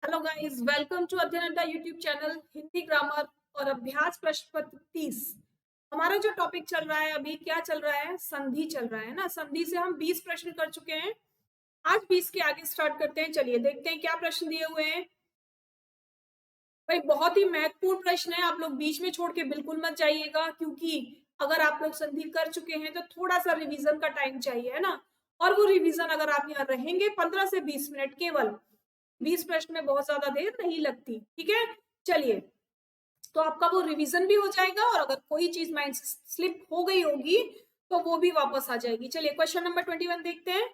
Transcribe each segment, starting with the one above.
Hello guys, welcome to अध्ययन अड्डा YouTube channel Hindi grammar और अभ्यास प्रश्न पत्र 30। हमारा जो टॉपिक चल रहा है अभी क्या चल रहा है? संधि चल रहा है ना। संधि से हम 20 प्रश्न कर चुके हैं। आज 20 के आगे स्टार्ट करते हैं। चलिए देखते हैं क्या प्रश्न दिए हुए हैं। भाई बहुत ही महत्वपूर्ण प्रश्न है, आप लोग बीच में छोड़ के बिल्कुल मत जाइएगा, क्योंकि अगर आप लोग संधि कर चुके हैं तो थोड़ा सा रिवीजन का टाइम चाहिए, है ना। और वो रिवीजन अगर आप यहाँ रहेंगे 15 से 20 मिनट केवल, 20 प्रश्न में बहुत ज्यादा देर नहीं लगती। ठीक है, चलिए, तो आपका वो रिवीजन भी हो जाएगा और अगर कोई चीज माइंड से स्लिप हो गई होगी तो वो भी वापस आ जाएगी। चलिए क्वेश्चन नंबर 21 देखते हैं।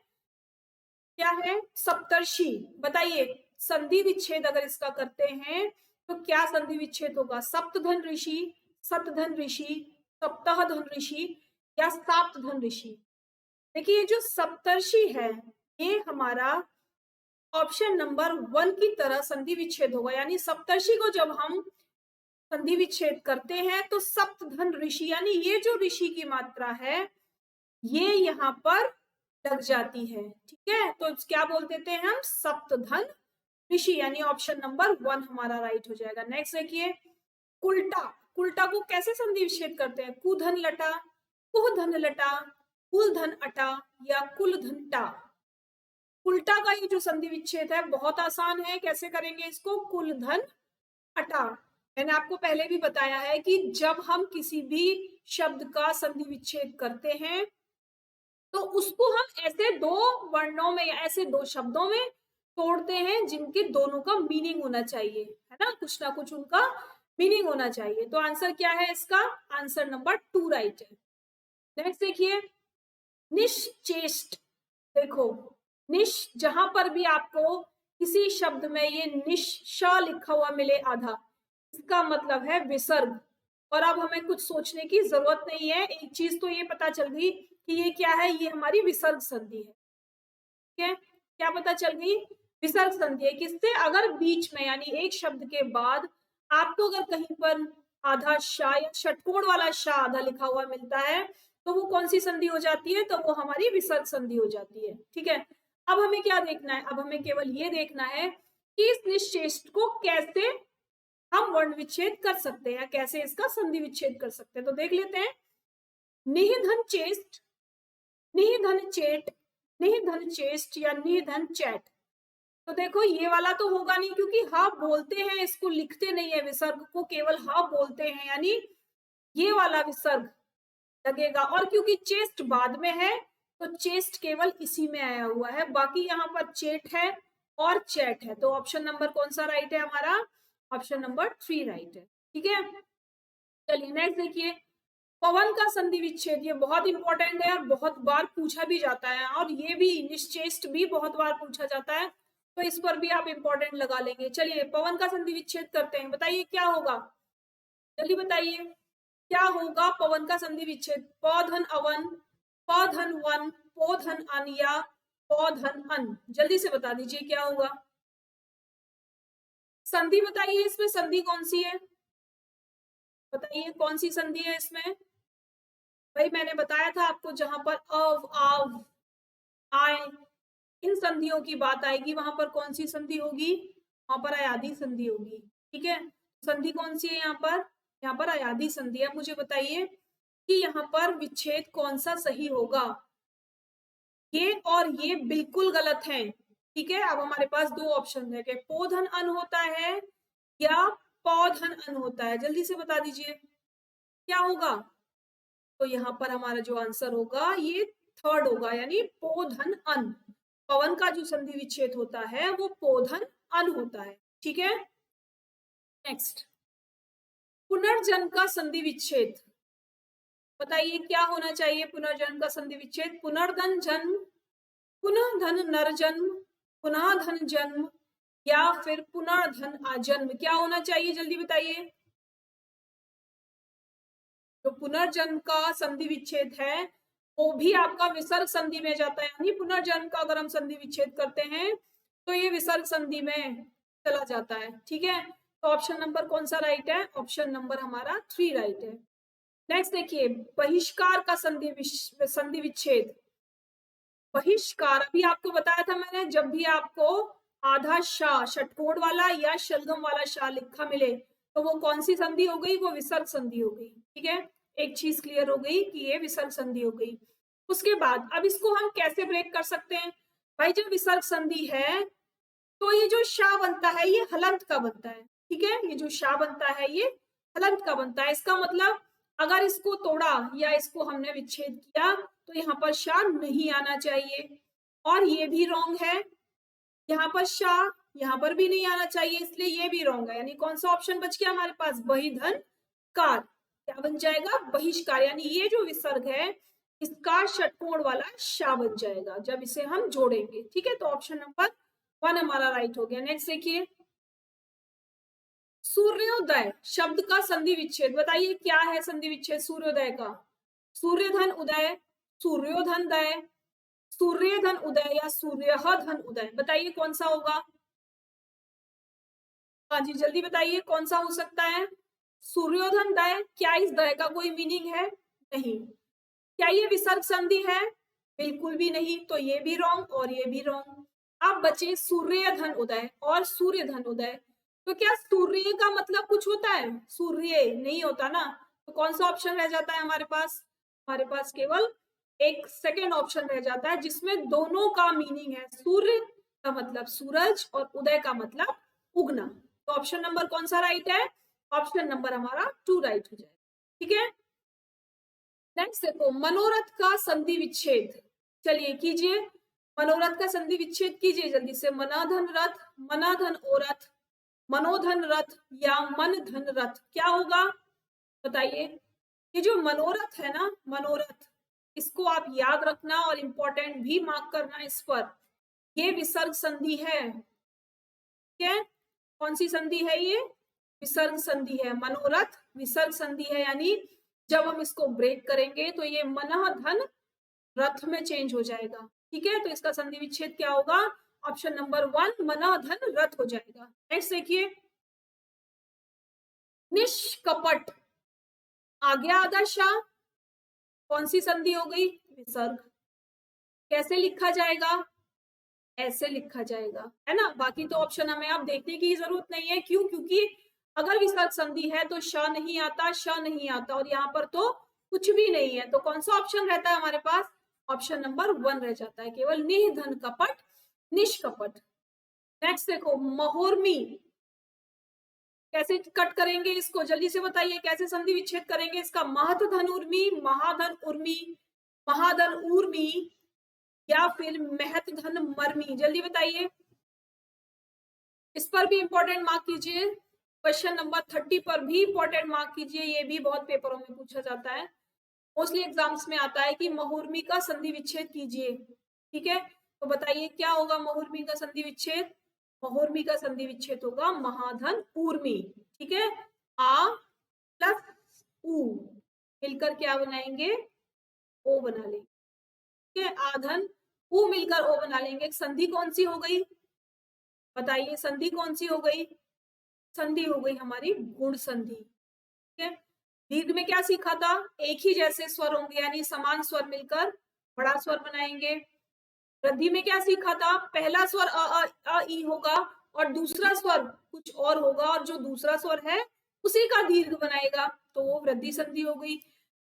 क्या है? सप्तर्षि। बताइए, संधि विच्छेद अगर इसका करते हैं तो क्या संधि विच्छेद होगा? सप्तधन ऋषि, सतधन ऋषि, सप्ताहधन ऋषि या साप्तधन ऋषि? देखिए, ये जो सप्तर्षि है ये हमारा ऑप्शन नंबर 1 की तरह संधि विच्छेद होगा। यानी सप्तर्षि को जब हम संधि विच्छेद करते हैं तो सप्तधन ऋषि, यानी ये जो ऋषि की मात्रा है ये यहाँ पर लग जाती है। ठीक है, तो क्या बोल देते हैं हम? सप्तधन ऋषि, यानी ऑप्शन नंबर 1 हमारा राइट हो जाएगा। नेक्स्ट देखिए, कुलटा। कुलटा को कैसे संधि विच्छेद करते हैं? कुधन लटा, कुह धन लटा, कुल धन अटा या कुल धन टा? उल्टा का ये जो संधि विच्छेद है बहुत आसान है। कैसे करेंगे इसको? कुल धन अटा। मैंने आपको पहले भी बताया है कि जब हम किसी भी शब्द का संधि विच्छेद करते हैं तो उसको हम ऐसे दो वर्णों में या ऐसे दो शब्दों में तोड़ते हैं जिनके दोनों का मीनिंग होना चाहिए, है ना। कुछ ना कुछ उनका मीनिंग होना चाहिए। तो आंसर क्या है इसका? आंसर नंबर 2 राइट है। नेक्स्ट देखिए, निश्चेष्ट। देखो, निश, जहां पर भी आपको किसी शब्द में ये निश श लिखा हुआ मिले आधा, इसका मतलब है विसर्ग। और अब हमें कुछ सोचने की जरूरत नहीं है, एक चीज तो ये पता चल गई कि ये क्या है, ये हमारी विसर्ग संधि है। ठीक है, क्या पता चल गई? विसर्ग संधि है। किससे? अगर बीच में यानी एक शब्द के बाद आपको अगर कहीं पर आधा शा या षटकोण वाला शा आधा लिखा हुआ मिलता है तो वो कौन सी संधि हो जाती है? तो वो हमारी विसर्ग संधि हो जाती है। ठीक है, अब हमें क्या देखना है? अब हमें केवल ये देखना है कि इस निश्चेष्ट को कैसे हम वर्ण विच्छेद कर सकते हैं, कैसे इसका संधि विच्छेद कर सकते हैं। तो देख लेते हैं। निधन चेष्ट, निधन चेट, निधन चेष्ट या निधन चैट। तो देखो, ये वाला तो होगा नहीं क्योंकि हा बोलते हैं, इसको लिखते नहीं है, विसर्ग को केवल हा बोलते हैं, यानी ये वाला विसर्ग लगेगा। और क्योंकि चेस्ट बाद में है तो चेस्ट केवल इसी में आया हुआ है, बाकी यहाँ पर चेट है और चैट है। तो ऑप्शन नंबर कौन सा राइट है हमारा? ऑप्शन नंबर 3 राइट है। ठीक है, चलिए नेक्स्ट देखिए, पवन का संधि विच्छेद। ये बहुत इंपॉर्टेंट है और बहुत बार पूछा भी जाता है, और ये भी निश्चेष्ट भी बहुत बार पूछा जाता है, तो इस पर भी आप इंपॉर्टेंट लगा लेंगे। चलिए पवन का संधि विच्छेद करते हैं। बताइए क्या होगा, जल्दी बताइए क्या होगा पवन का संधि विच्छेद? पौधन अवन, पौधन वन, पोधन अन या पौधन अन? जल्दी से बता दीजिए क्या होगा। संधि बताइए, इसमें संधि कौन सी है? बताइए कौन सी संधि है इसमें? भाई मैंने बताया था आपको, जहां पर अव, आव, आय, इन संधियों की बात आएगी वहां पर कौन सी संधि होगी? वहां पर अयादी संधि होगी। ठीक है, संधि कौन सी है यहाँ पर? यहाँ पर अयादी संधि है। मुझे बताइए कि यहाँ पर विच्छेद कौन सा सही होगा? ये और ये बिल्कुल गलत है। ठीक है, अब हमारे पास दो ऑप्शन है कि पोधन अन होता है या पौधन अन होता है। जल्दी से बता दीजिए क्या होगा। तो यहाँ पर हमारा जो आंसर होगा ये थर्ड होगा, यानी पोधन अन। पवन का जो संधि विच्छेद होता है वो पोधन अन होता है। ठीक है, नेक्स्ट, पुनर्जन्म का संधि विच्छेद। बताइए क्या होना चाहिए पुनर्जन्म का संधि विच्छेद? पुनर्धन जन्म, पुनः धन नर जन्म, पुनः धन जन्म या फिर पुनर्धन आजन्म? क्या होना चाहिए जल्दी बताइए। जो पुनर्जन्म का संधि विच्छेद है वो भी आपका विसर्ग संधि में जाता है, यानी पुनर्जन्म का अगर हम संधि विच्छेद करते हैं तो ये विसर्ग संधि में चला जाता है। ठीक है, तो ऑप्शन नंबर कौन सा राइट है? ऑप्शन नंबर हमारा 3 राइट है। नेक्स्ट देखिए, बहिष्कार का संधि विच्छेद। बहिष्कार, अभी आपको बताया था मैंने, जब भी आपको आधा शा षटकोण वाला या शलगम वाला शा लिखा मिले तो वो कौन सी संधि हो गई? वो विसर्ग संधि हो गई। ठीक है, एक चीज क्लियर हो गई कि ये विसर्ग संधि हो गई। उसके बाद अब इसको हम कैसे ब्रेक कर सकते हैं? भाई जब विसर्ग संधि है तो ये जो शा बनता है ये हलंत का बनता है। ठीक है, ये जो शा बनता है ये हलंत का बनता है। इसका मतलब अगर इसको तोड़ा या इसको हमने विच्छेद किया तो यहाँ पर शा नहीं आना चाहिए, और ये भी रॉन्ग है। यहाँ पर शा यहाँ पर भी नहीं आना चाहिए, इसलिए ये भी रॉन्ग है। यानी कौन सा ऑप्शन बच गया हमारे पास? बहिधन कार। क्या बन जाएगा? बहिष्कार। यानी ये जो विसर्ग है इसका षटकोण वाला शा बन जाएगा जब इसे हम जोड़ेंगे। ठीक है, तो ऑप्शन नंबर 1 हमारा राइट हो गया। नेक्स्ट देखिए, सूर्योदय शब्द का संधि विच्छेद बताइए क्या है? संधि विच्छेद सूर्योदय का, सूर्यधन उदय, सूर्योधन दय, सूर्यधन उदय या सूर्यधन उदय, बताइए कौन सा होगा? हाँ जी जल्दी बताइए कौन सा हो सकता है? सूर्योधन दय। क्या इस दय का कोई मीनिंग है? नहीं। क्या ये विसर्ग संधि है? बिल्कुल भी नहीं, तो ये भी रॉन्ग और ये भी रॉन्ग। अब बचे सूर्यधन उदय और सूर्यधन उदय। तो क्या सूर्य का मतलब कुछ होता है? सूर्य नहीं होता ना, तो कौन सा ऑप्शन रह जाता है हमारे पास? हमारे पास केवल एक सेकेंड ऑप्शन रह जाता है जिसमें दोनों का मीनिंग है। सूर्य का मतलब सूरज और उदय का मतलब उगना। तो ऑप्शन नंबर कौन सा राइट है? ऑप्शन नंबर हमारा 2 राइट हो जाएगा। ठीक है, नेक्स्ट देखो, मनोरथ का संधि विच्छेद। चलिए कीजिए, मनोरथ का संधि विच्छेद कीजिए जल्दी से। मनाधन रथ, मनाधन ओरथ, मनोधन रथ या मन धन रथ, क्या होगा बताइए? ये जो मनोरथ है ना, मनोरथ, इसको आप याद रखना और इंपॉर्टेंट भी मार्क करना इस पर। ये विसर्ग संधि है। ठीक है, कौन सी संधि है ये? विसर्ग संधि है। मनोरथ विसर्ग संधि है, यानी जब हम इसको ब्रेक करेंगे तो ये मनः धन रथ में चेंज हो जाएगा। ठीक है, तो इसका संधि विच्छेद क्या होगा? ऑप्शन नंबर 1 मनः धन रथ हो जाएगा। नेक्स्ट देखिए, निष्कपट आ गया आधा शा, कौन सी संधि हो गई? विसर्ग। कैसे लिखा जाएगा? ऐसे लिखा जाएगा, है ना। बाकी तो ऑप्शन हमें आप देखने की जरूरत नहीं है। क्यों? क्योंकि अगर विसर्ग संधि है तो श नहीं आता, श नहीं आता, और यहाँ पर तो कुछ भी नहीं है। तो कौन सा ऑप्शन रहता है हमारे पास? ऑप्शन नंबर 1 रह जाता है, केवल निधन कपट, निष्कपट। नेक्स्ट देखो, महोर्मी। कैसे कट करेंगे इसको? जल्दी से बताइए कैसे संधि विच्छेद करेंगे इसका? महत धन उर्मी, महाधन उर्मी, महाधन उर्मी या फिर महत धन मर्मी, जल्दी बताइए। इस पर भी इंपॉर्टेंट मार्क कीजिए। क्वेश्चन नंबर 30 पर भी इंपॉर्टेंट मार्क कीजिए, ये भी बहुत पेपरों में पूछा जाता है। मोस्टली एग्जाम्स में आता है कि महुर्मी का संधि विच्छेद कीजिए। ठीक है, तो बताइए क्या होगा महुर्मी का संधि विच्छेद? महुर्मी का संधि विच्छेद होगा महाधन ऊर्मी। ठीक है, आ प्लस ऊ मिलकर क्या बनाएंगे? ओ बना लेंगे। ठीक है, आधन ऊ मिलकर ओ बना लेंगे। संधि कौन सी हो गई बताइए? संधि कौन सी हो गई? संधि हो गई हमारी गुण संधि। ठीक है, दीर्घ में क्या सीखा था? एक ही जैसे स्वर होंगे, यानी समान स्वर मिलकर बड़ा स्वर बनाएंगे। वृद्धि में क्या सीखा था? पहला स्वर अ ई होगा और दूसरा स्वर कुछ और होगा, और जो दूसरा स्वर है उसी का दीर्घ बनाएगा, तो वो वृद्धि संधि हो गई।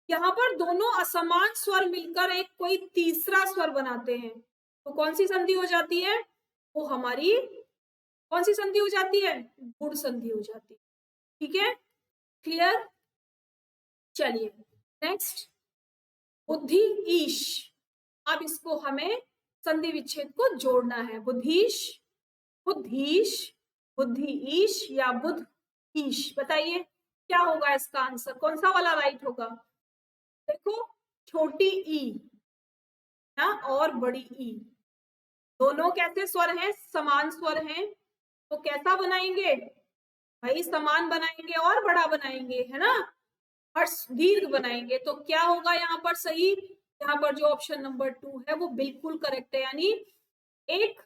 यहाँ पर दोनों असमान स्वर मिलकर एक कोई तीसरा स्वर बनाते हैं, तो कौन सी संधि हो जाती है? वो हमारी कौन सी संधि हो जाती है? गुण संधि हो जाती है। ठीक है, क्लियर? चलिए नेक्स्ट, बुद्धि ईश। अब इसको हमें संधि विच्छेद को जोड़ना है। बुद्धीश, बुद्धीश, बुद्धि ईश या बुध ईश, बताइए क्या होगा इसका आंसर? कौन सा वाला राइट होगा? देखो, छोटी ई ना और बड़ी ई दोनों कैसे स्वर हैं? समान स्वर हैं, तो कैसा बनाएंगे भाई? समान बनाएंगे और बड़ा बनाएंगे, है ना, और दीर्घ बनाएंगे। तो क्या होगा यहाँ पर सही? यहाँ पर जो ऑप्शन नंबर 2 है वो बिल्कुल करेक्ट है, यानी एक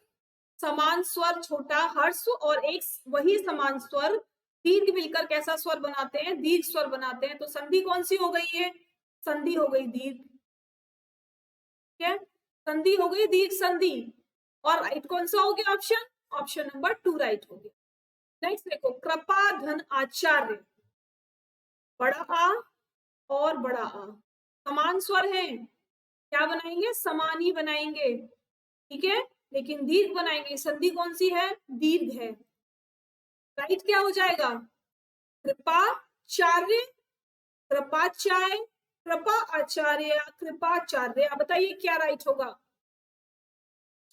समान स्वर छोटा हर्ष और एक वही समान स्वर दीर्घ मिलकर कैसा स्वर बनाते हैं? दीर्घ स्वर बनाते हैं। तो संधि कौन सी हो गई है? संधि हो गई दीर्घ। ठीक है, संधि हो गई दीर्घ संधि। और राइट कौन सा हो गया ऑप्शन? ऑप्शन नंबर 2 राइट हो गया। नेक्स्ट देखो, कृपा धन आचार्य, बड़ा आ और बड़ा आ समान स्वर है, क्या बनाएंगे, समान ही बनाएंगे, ठीक है, लेकिन दीर्घ बनाएंगे। संधि कौन सी है, दीर्घ है। राइट क्या हो जाएगा, कृपाचार्य, कृपाचार्य, कृपा आचार्य, कृपाचार्य। अब बताइए क्या राइट होगा।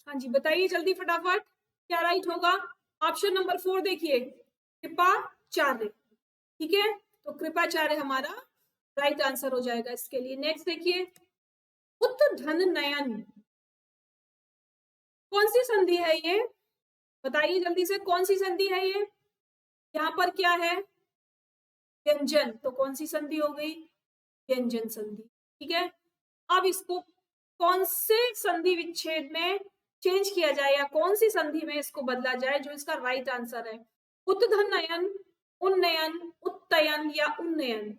हाँ जी बताइए जल्दी फटाफट, क्या राइट होगा। ऑप्शन नंबर 4 देखिए, कृपाचार्य, ठीक है, तो कृपाचार्य हमारा राइट आंसर हो जाएगा इसके लिए। नेक्स्ट देखिए, उत्धन नयन, कौन सी संधि है ये, बताइए जल्दी से, कौन सी संधि है ये। यहाँ पर क्या है, व्यंजन, तो कौन सी संधि हो गई, व्यंजन संधि, ठीक है। अब इसको कौन से संधि विच्छेद में चेंज किया जाए, या कौन सी संधि में इसको बदला जाए, जो इसका राइट आंसर है। उत्धन नयन, उन्नयन, उत्तयन या उन्नयन,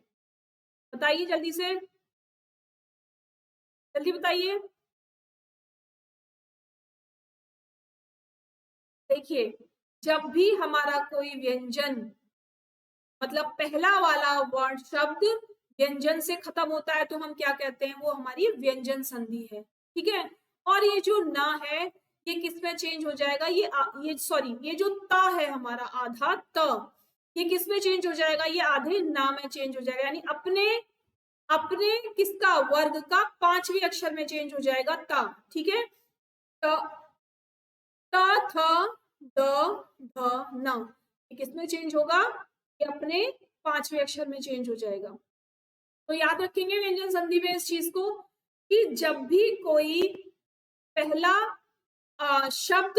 बताइए जल्दी से, जल्दी बताइए। देखिए, जब भी हमारा कोई व्यंजन, मतलब पहला वाला वर्ण शब्द व्यंजन से खत्म होता है, तो हम क्या कहते हैं, वो हमारी व्यंजन संधि है, ठीक है। और ये जो ना है, ये किस में चेंज हो जाएगा, ये सॉरी, ये जो ता है हमारा आधा त, ये किस में चेंज हो जाएगा, ये आधे ना में चेंज हो जाएगा, यानी अपने अपने किसका, वर्ग का 5वें अक्षर में चेंज हो जाएगा ता, ठीक है। त, त, थ, द, ध, न, ये किसमें चेंज होगा, ये अपने 5वें अक्षर में चेंज हो जाएगा। तो याद रखेंगे व्यंजन संधि में इस चीज को, कि जब भी कोई पहला शब्द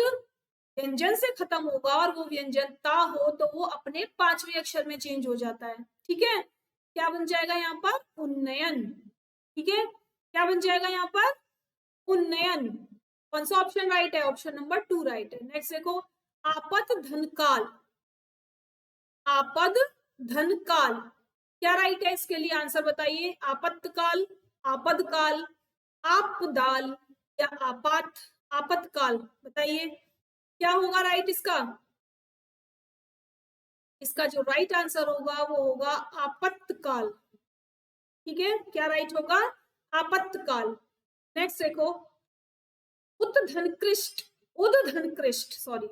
व्यंजन से खत्म होगा और वो व्यंजन ता हो, तो वो अपने 5वें अक्षर में चेंज हो जाता है, ठीक है। क्या बन जाएगा यहाँ पर, उन्नयन, ठीक है, क्या बन जाएगा यहाँ पर, उन्नयन। कौन सा ऑप्शन राइट है, ऑप्शन नंबर 2 राइट है। नेक्स्ट देखो, आपत धन काल, आपद धन काल, क्या राइट है इसके लिए, आंसर बताइए। आपत्तकाल, आपदकाल, आपदाल या आपात, आपतकाल, बताइए क्या होगा राइट इसका। इसका जो राइट आंसर होगा वो होगा आपत्तकाल, ठीक है, क्या राइट होगा, आपत्तकाल। नेक्स्ट देखो, उत्धनकृष्ट, उद्धनकृष्ट, सॉरी,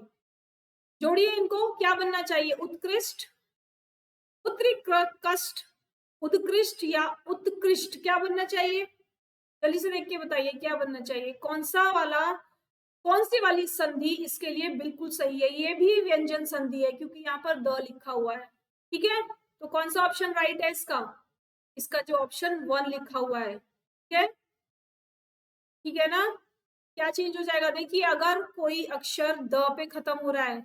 जोड़िए इनको, क्या बनना चाहिए, उत्कृष्ट, उत्कृष्ट, उत्कृष्ट या उत्कृष्ट, क्या बनना चाहिए, जल्दी से देख के बताइए क्या बनना चाहिए, कौन सा वाला, कौन सी वाली संधि इसके लिए बिल्कुल सही है। ये भी व्यंजन संधि है, क्योंकि यहाँ पर द लिखा हुआ है, ठीक है, तो कौन सा ऑप्शन राइट है इसका, इसका जो ऑप्शन 1 लिखा हुआ है, ठीक है, ठीक है ना। क्या चेंज हो जाएगा, देखिए अगर कोई अक्षर द पे खत्म हो रहा है,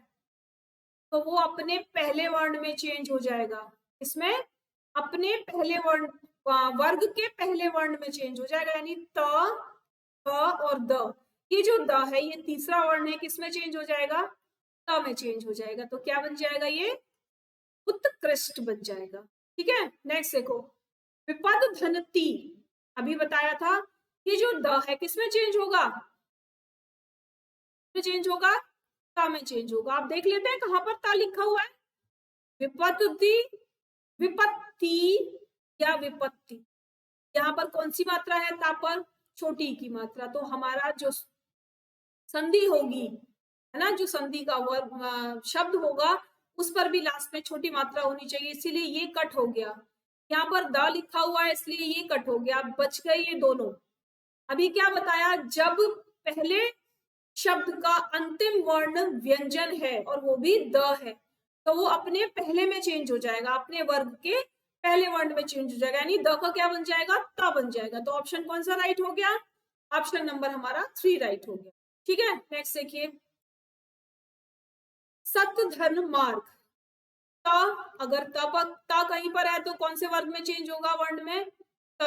तो वो अपने पहले वर्ण में चेंज हो जाएगा, इसमें अपने पहले वर्ण, वर्ग के पहले वर्ण में चेंज हो जाएगा, यानी त, थ और द, ये जो द है ये तीसरा वर्ण है, किसमें चेंज हो जाएगा, त में चेंज हो जाएगा, तो क्या बन जाएगा, ये उत्कृष्ट बन जाएगा, ठीक है। नेक्स्ट देखो, विपद धनती, अभी बताया था, ये जो द है किसमें चेंज होगा, चेंज होगा, ता में चेंज होगा। आप देख लेते हैं कहां पर ता लिखा हुआ है, विपत्ति, विपत्ति या विपत्ति, यहाँ पर कौन सी मात्रा है ता पर, छोटी की मात्रा, तो हमारा जो संधि होगी, है ना, जो संधि का वर्ग शब्द होगा उस पर भी लास्ट में छोटी मात्रा होनी चाहिए, इसीलिए ये कट हो गया। यहाँ पर द लिखा हुआ है इसलिए ये कट हो गया, अब बच गए ये दोनों। अभी क्या बताया, जब पहले शब्द का अंतिम वर्ण व्यंजन है और वो भी द है, तो वो अपने पहले में चेंज हो जाएगा, अपने वर्ग के पहले वर्ण में चेंज हो जाएगा, यानी द का क्या बन जाएगा, ता बन जाएगा। तो ऑप्शन कौन सा राइट हो गया, ऑप्शन नंबर हमारा 3 राइट हो गया, ठीक है। नेक्स्ट देखिए, सत्य धर्म मार्ग, ता, अगर ता कहीं पर है तो कौन से वर्ग में चेंज होगा, वर्ण में, त,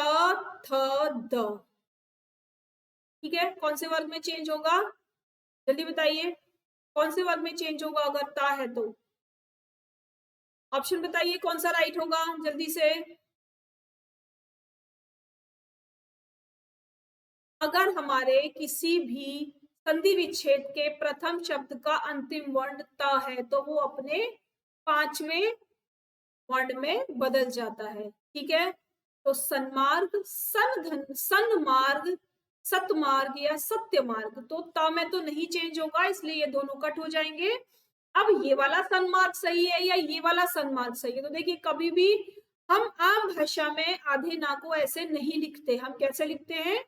थ, द, ठीक है, कौन से वर्ग में चेंज होगा, जल्दी बताइए, कौन से वर्ग में चेंज होगा अगर ता है तो, ऑप्शन बताइए कौन सा राइट होगा जल्दी से। अगर हमारे किसी भी संधि विच्छेद के प्रथम शब्द का अंतिम वर्ण त है तो वो अपने 5वें वर्ण में बदल जाता है। ठीक है, तो सन्मार्ग, सन्मार्ग, सतमार्ग या सत्य मार्ग, तो त में तो नहीं चेंज होगा इसलिए ये दोनों कट हो जाएंगे। अब ये वाला सन्मार्ग सही है या ये वाला सन्मार्ग सही है, तो देखिए कभी भी हम आम भाषा में आधे ना को ऐसे नहीं लिखते, हम कैसे लिखते हैं,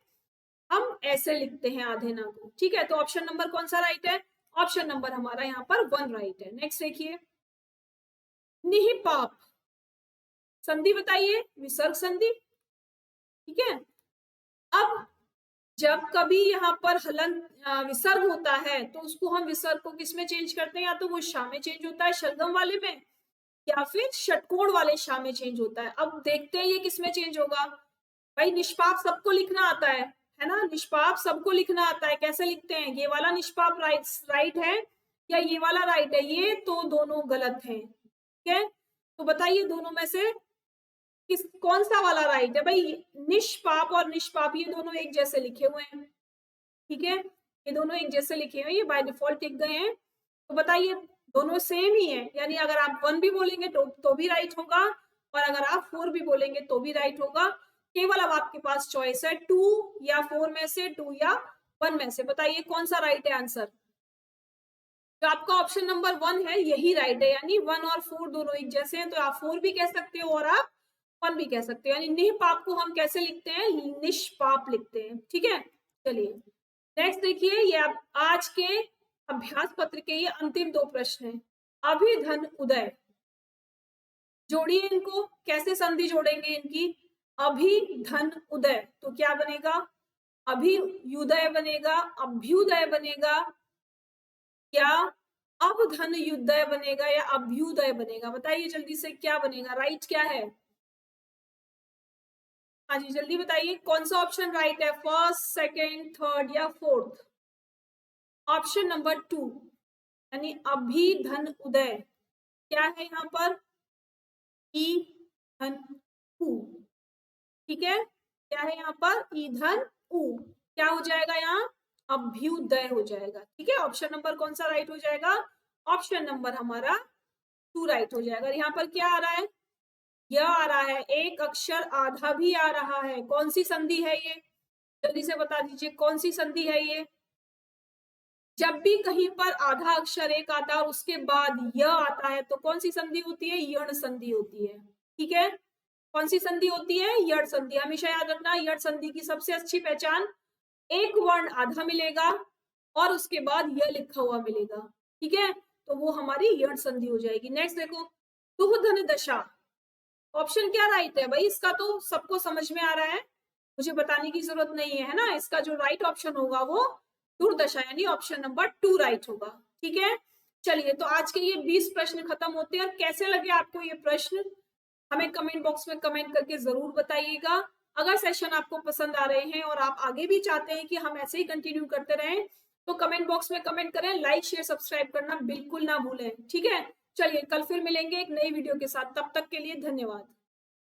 हम ऐसे लिखते हैं आधे ना को। ठीक है, तो ऑप्शन नंबर कौन सा राइट है, ऑप्शन नंबर हमारा यहाँ पर 1 राइट है। नेक्स्ट देखिए, निहिपाप संधि बताइए, विसर्ग संधि। ठीक है, अब जब कभी यहाँ पर हलंत विसर्ग होता है तो उसको हम विसर्ग को किसमें चेंज करते हैं, या तो वो शा में चेंज होता है शलगम वाले में, या फिर षटकोण वाले शा में चेंज होता है। अब देखते हैं ये किसमें चेंज होगा। भाई निष्पाप सबको लिखना आता है ना, निष्पाप सबको लिखना आता है। कैसे लिखते हैं, ये वाला निष्पाप राइट है या ये वाला राइट है, ये तो दोनों गलत है। ठीक है, तो बताइए दोनों में से कौन सा वाला राइट है। भाई निष्पाप और निष्पाप ये दोनों एक जैसे लिखे हुए हैं। ठीक है, ये दोनों एक जैसे लिखे हुए, ये बाय डिफॉल्ट लिख गए हैं। तो बताइए दोनों सेम ही है, यानी अगर आप 1 भी बोलेंगे तो भी राइट होगा, और अगर आप 4 भी बोलेंगे तो भी राइट होगा। केवल अब आपके पास चॉइस है 2 या 4 में से, 2 या 1 में से। बताइए कौन सा राइट है आंसर। तो आपका ऑप्शन नंबर 1 है यही राइट है, यानी 1 और 4 दोनों एक जैसे हैं, तो आप 4 भी कह सकते हो और आप 1 भी कह सकते हो। यानी निष्पाप को हम कैसे लिखते हैं, निष्पाप लिखते हैं। ठीक है, चलिए नेक्स्ट देखिए, ये आज के अभ्यास पत्र के ये अंतिम 2 प्रश्न हैं। अभिधन उदय, जोड़िए इनको, कैसे संधि जोड़ेंगे इनकी। अभिधन उदय तो क्या बनेगा, अभियुदय बनेगा, अभ्युदय बनेगा, या अवधन युदय बनेगा, या अभ्युदय बनेगा। बताइए जल्दी से क्या बनेगा, राइट क्या है। हाँ जी जल्दी बताइए कौन सा ऑप्शन राइट है, फर्स्ट, सेकंड, थर्ड या फोर्थ। ऑप्शन नंबर 2 यानी अभिधन उदय क्या है यहाँ पर, ईधन उ। ठीक है, क्या है यहाँ पर, ईधन उ, क्या हो जाएगा यहाँ, अभ्युदय हो जाएगा। ठीक है, ऑप्शन नंबर कौन सा राइट हो जाएगा, ऑप्शन नंबर हमारा 2 राइट हो जाएगा। यहाँ पर क्या आ रहा है, यह आ रहा है, एक अक्षर आधा भी आ रहा है। कौन सी संधि है ये, जल्दी से बता दीजिए कौन सी संधि है ये। जब भी कहीं पर आधा अक्षर एक आता है और उसके बाद यह आता है तो कौन सी संधि होती है, यण संधि होती है। ठीक है, कौन सी संधि होती है, यण संधि। हमेशा याद रखना, यण संधि की सबसे अच्छी पहचान, एक वर्ण आधा मिलेगा और उसके बाद यह लिखा हुआ मिलेगा। ठीक है, तो वो हमारी यण संधि हो जाएगी। नेक्स्ट देखो, दुहधन दशा, ऑप्शन क्या राइट है भाई, इसका तो सबको समझ में आ रहा है, मुझे बताने की जरूरत नहीं है ना। इसका जो राइट ऑप्शन होगा वो दुर्दशा यानी ऑप्शन नंबर 2 राइट होगा। ठीक है, चलिए तो आज के ये 20 प्रश्न खत्म होते हैं। और कैसे लगे आपको ये प्रश्न, हमें कमेंट बॉक्स में कमेंट करके जरूर बताइएगा। अगर सेशन आपको पसंद आ रहे हैं और आप आगे भी चाहते हैं कि हम ऐसे ही कंटिन्यू करते रहें तो कमेंट बॉक्स में कमेंट करें, लाइक शेयर सब्सक्राइब करना बिल्कुल ना भूलें। ठीक है, चलिए कल फिर मिलेंगे एक नई वीडियो के साथ, तब तक के लिए धन्यवाद।